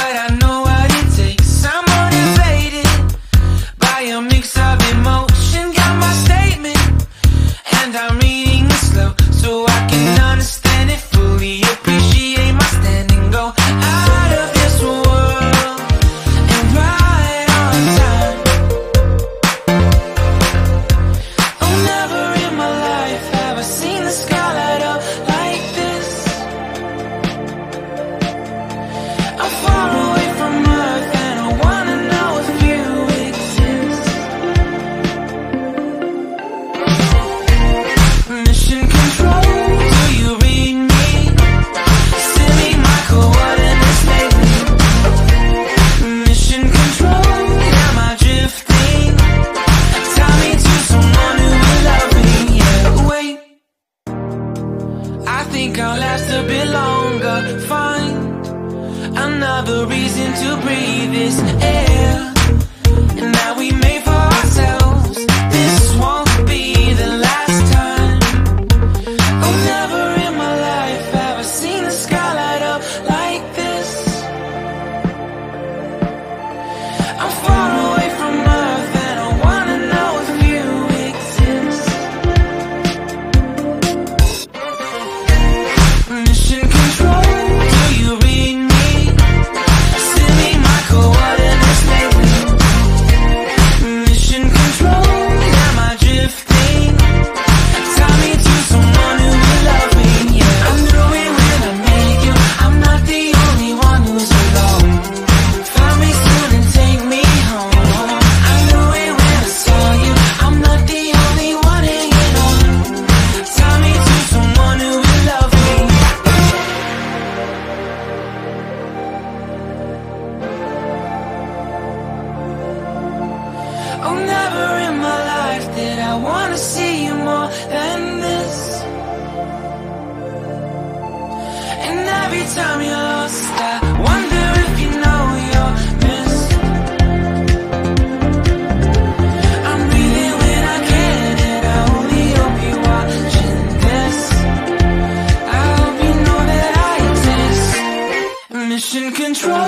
but I know what it takes. I'm motivated by a mix of emotion. Got my statement, and I'm reading it slow so I can understand it fully. Appreciate my stand and go out of this world and right on time. Oh, never in my life have I seen the sky light up like this. I'm far away from Earth and I wanna know if you exist. Mission control, do you read me? Send me my coordinates lately. Mission control, am I drifting? Tie me to someone who will love me. Yeah, wait, I think I'll last a bit longer. Find another reason to breathe this air, and that we made for ourselves. This won't be the last time. Oh, never in my life have I seen the sky light up like this. I'm far away from Earth and I wanna know if you exist. Mission control, do you read me? Send me my coordinates lately. Mission control, am I drifting? Tie me to someone who will love me. Yeah, I knew it when I met you. I'm not the only one who's alone. Find me soon and take me home. I knew it when I saw you. I'm not the only one hanging on. Tie me to someone who will love me. Oh, never in my life did I wanna see you more than this. And every time you're lost, I wonder if you know you're missed. I'm breathing when I can, and I only hope you're watching this. I hope you know that I exist. Mission control,